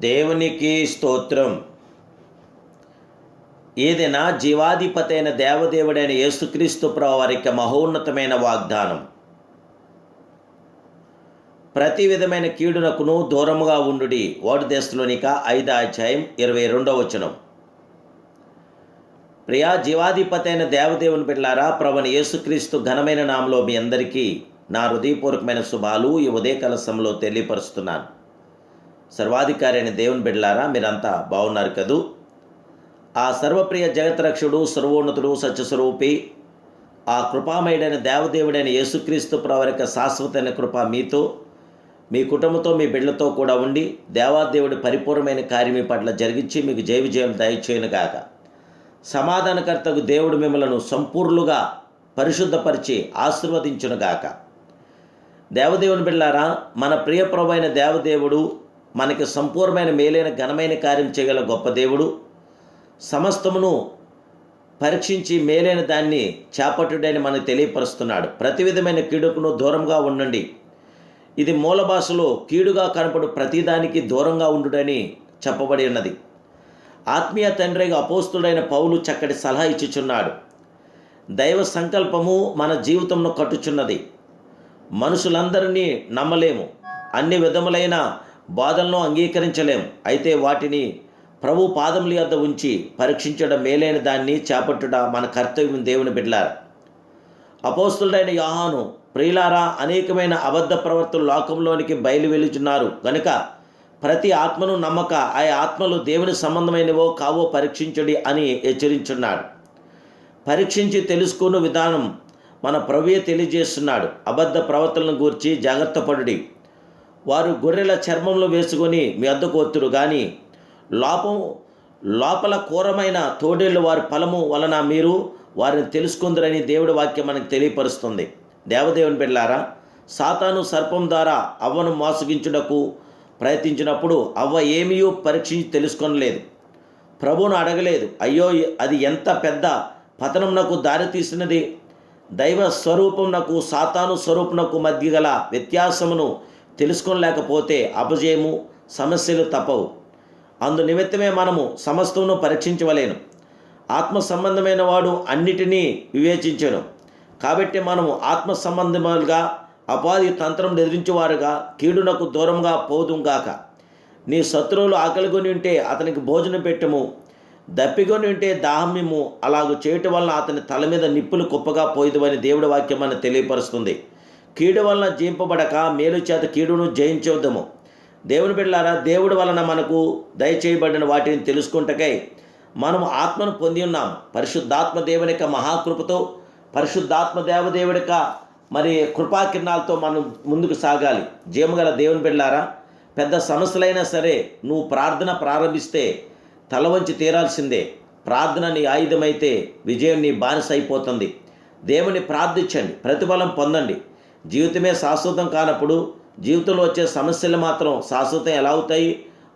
దేవునికి స్తోత్రం. ఏదైనా జీవాధిపతి అయిన దేవదేవుడైన యేసుక్రీస్తు ప్రభువు వారి యొక్క మహోన్నతమైన వాగ్దానం. ప్రతి విధమైన కీడునకును దూరముగా ఉండుడి. 1 దెస్సలోనిక 5:22. ప్రియా జీవాధిపతి అయిన దేవదేవుని బిడ్డలారా, ప్రభువైన యేసుక్రీస్తు ఘనమైన నామములో మీ అందరికీ నా హృదయపూర్వకమైన శుభాలు ఈ ఉదయకాల సమయంలో తెలియపరుస్తున్నాను. సర్వాధికారి అయిన దేవుని బిడ్డలారా, మీరంతా బాగున్నారు కదూ? ఆ సర్వప్రియ జగత్రక్షుడు, సర్వోన్నతుడు, సత్యస్వరూపి, ఆ కృపామయుడైన దేవదేవుడైన యేసుక్రీస్తు ప్రభువు యొక్క శాశ్వతమైన కృప మీతో, మీ కుటుంబంతో, మీ బిడ్డలతో కూడా ఉండి దేవాదేవుడి పరిపూర్ణమైన కార్యం మీ పట్ల జరిగించి మీకు జయ విజయం దయచేయునుగాక. సమాధానకర్తకు దేవుడు మిమ్మలను సంపూర్ణులుగా పరిశుద్ధపరిచి ఆశీర్వదించునుగాక. దేవదేవుని బిడ్డలారా, మన ప్రియ ప్రభు అయిన దేవదేవుడు మనకి సంపూర్ణమైన మేలైన ఘనమైన కార్యం చేయగల గొప్ప దేవుడు. సమస్తమును పరీక్షించి మేలైన దాన్ని చేపట్టుడని మనకు తెలియపరుస్తున్నాడు. ప్రతి విధమైన కీడుకును దూరంగా ఉండండి. ఇది మూల భాషలో కీడుగా కనపడు ప్రతిదానికి దూరంగా ఉండుడని చెప్పబడి ఉన్నది. ఆత్మీయ తండ్రిగా అపోస్తుడైన పౌలు చక్కటి సలహా ఇచ్చుచున్నాడు. దైవ సంకల్పము మన జీవితంలో కట్టుచున్నది. మనుషులందరినీ నమ్మలేము, అన్ని విధములైన బాధలను అంగీకరించలేము. అయితే వాటిని ప్రభు పాదముల యొద్ద ఉంచి పరీక్షించడం మేలైన దాన్ని చేపట్టుట మన కర్తవ్యం. దేవుని బిడ్డలారా, అపోస్తులుడైన యోహాను, ప్రియులారా, అనేకమైన అబద్ధ ప్రవర్తనలు లోకంలోనికి బయలు వెలుచున్నారు కనుక ప్రతి ఆత్మను నమ్మక ఆ ఆత్మలు దేవుని సంబంధమైనవో కావో పరీక్షించుడి అని హెచ్చరించున్నాడు. పరీక్షించి తెలుసుకున్న విధానం మన ప్రభువే తెలియజేస్తున్నాడు. అబద్ధ ప్రవర్తనలను గూర్చి జాగ్రత్త పడుడి. వారు గొర్రెల చర్మంలో వేసుకొని మీ వద్దకు వత్తురు, కానీ లోపల క్రూరమైన తోడేళ్ళు వారి ఫలము వలన మీరు వారిని తెలుసుకుందరని దేవుడి వాక్యం మనకు తెలియపరుస్తుంది. దేవదేవుని బిడ్డలారా, సాతాను సర్పం ద్వారా అవ్వను మోసగించుటకు ప్రయత్నించినప్పుడు అవ్వ ఏమీ పరీక్షించి తెలుసుకొనలేదు. ప్రభువును అడగలేదు. అయ్యో, అది ఎంత పెద్ద పతనంనకు దారితీసినది. దైవ స్వరూపమునకు సాతాను స్వరూపమునకు మధ్య గల వ్యత్యాసమును తెలుసుకోలేకపోతే అపజయము, సమస్యలు తప్పవు. అందు నిమిత్తమే మనము సమస్తమును పరీక్షించవలేను. ఆత్మ సంబంధమైన వాడు అన్నిటినీ వివేచించెను. కాబట్టి మనము ఆత్మ సంబంధములుగా అపాధి తంత్రం ఎదిరించేవారుగా కీడునకు దూరంగా పోదుంగాక. నీ శత్రువులు ఆకలిగొని ఉంటే అతనికి భోజనం పెట్టము, దప్పిగొని ఉంటే దాహమ్యము. అలాగూ చేయటం వలన అతని తల మీద నిప్పులు కుప్పగా పోయిదువని దేవుడి వాక్యం మనకు తెలియపరుస్తుంది. కీడు వలన జయింపబడక మేలు చేత కీడును జయించవద్దము. దేవుని బిడ్డలారా, దేవుడి వలన మనకు దయచేయబడిన వాటిని తెలుసుకుంటకై మనము ఆత్మను పొంది ఉన్నాం. పరిశుద్ధాత్మ దేవుని యొక్క మహాకృపతో, పరిశుద్ధాత్మ దేవదేవుడి యొక్క కృపాకిరణాలతో మనం ముందుకు సాగాలి. జీవగల దేవుని బిడ్డలారా, పెద్ద సమస్యలైనా సరే నువ్వు ప్రార్థన ప్రారంభిస్తే తల వంచి తీరాల్సిందే. ప్రార్థన నీ ఆయుధమైతే విజయం నీ బానిస అయిపోతుంది. దేవుని ప్రార్థించండి, ప్రతిఫలం పొందండి. జీవితమే శాశ్వతం కానప్పుడు జీవితంలో వచ్చే సమస్యలు మాత్రం శాశ్వతం ఎలా అవుతాయి?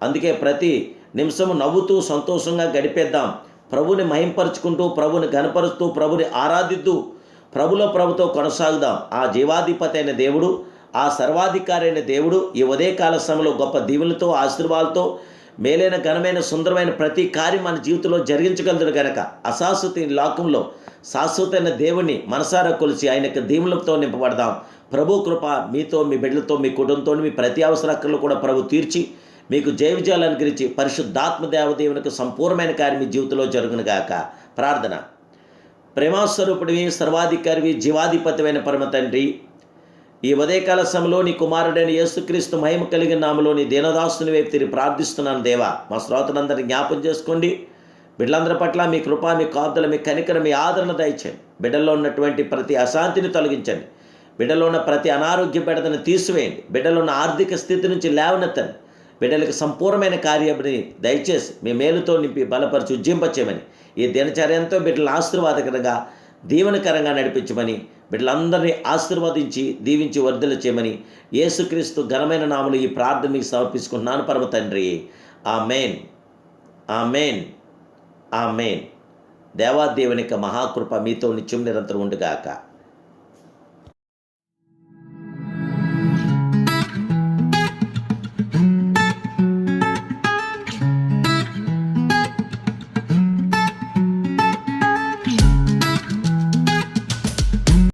అందుకే ప్రతి నిమిషము నవ్వుతూ సంతోషంగా గడిపేద్దాం. ప్రభుని మహింపరుచుకుంటూ, ప్రభుని ఘనపరుస్తూ, ప్రభుని ఆరాధిస్తూ ప్రభుతో కొనసాగుదాం. ఆ జీవాధిపతి అయిన దేవుడు, ఆ సర్వాధికారి అయిన దేవుడు ఈ ఉదయకాల సమయంలో గొప్ప దీవులతో, ఆశీర్వాదాలతో, మేలైన ఘనమైన సుందరమైన ప్రతి కార్యం మన జీవితంలో జరిగించగలడు గనక అశాశ్వత లోకంలో శాశ్వతమైన దేవుని మనసారా కొలిచి ఆయన యొక్క దీవులతో నింపబడదాం. ప్రభు కృప మీతో, మీ బిడ్డలతో, మీ కుటుంబంతో, మీ ప్రతి అవసరాలను కూడా ప్రభు తీర్చి మీకు జయ విజయాలు అనుగ్రహించి పరిశుద్ధాత్మ దేవదేవునికి సంపూర్ణమైన కార్యం మీ జీవితంలో జరుగునుగాక. ప్రార్థన. ప్రేమాస్వరూపుడివి, సర్వాధికారివి, జీవాధిపతివైన పరమ తండ్రి, ఈ ఉదయకాల సమయంలో నీ కుమారుడైన యేసుక్రీస్తు మహిమ కలిగిన నామలో నీ దీనదాసుని వైపు తిరిగి ప్రార్థిస్తున్నాను. దేవా, మా శ్రోతలందరినీ జ్ఞాపం చేసుకోండి. బిడ్డలందరి పట్ల మీ కృప, మీ కాపుదల, మీ కనికర, మీ ఆదరణ దయచేయండి. బిడ్డల్లో ఉన్నటువంటి ప్రతి అశాంతిని తొలగించండి. బిడ్డలో ఉన్న ప్రతి అనారోగ్య బెడదను తీసివేయండి. బిడ్డలో ఉన్న ఆర్థిక స్థితి నుంచి లేవనెత్తండి. బిడ్డలకు సంపూర్ణమైన కార్యమని దయచేసి మీ మేలుతో నింపి బలపరిచి ఉజ్జింపచేయమని, ఈ దినచర్యంతో బిడ్డలను ఆశీర్వాదకరంగా దీవెనకరంగా నడిపించమని, బిడ్డలందరినీ ఆశీర్వదించి దీవించి వర్ధలు చేయమని యేసుక్రీస్తు ఘనమైన నామములో ఈ ప్రార్థన మీకు సమర్పించుకుంటున్నాను పరమ తండ్రి. ఆమేన్, ఆమేన్, ఆమేన్. దేవాదేవుని యొక్క మహాకృప మీతో నిత్యం నిరంతరం ఉండుగాక.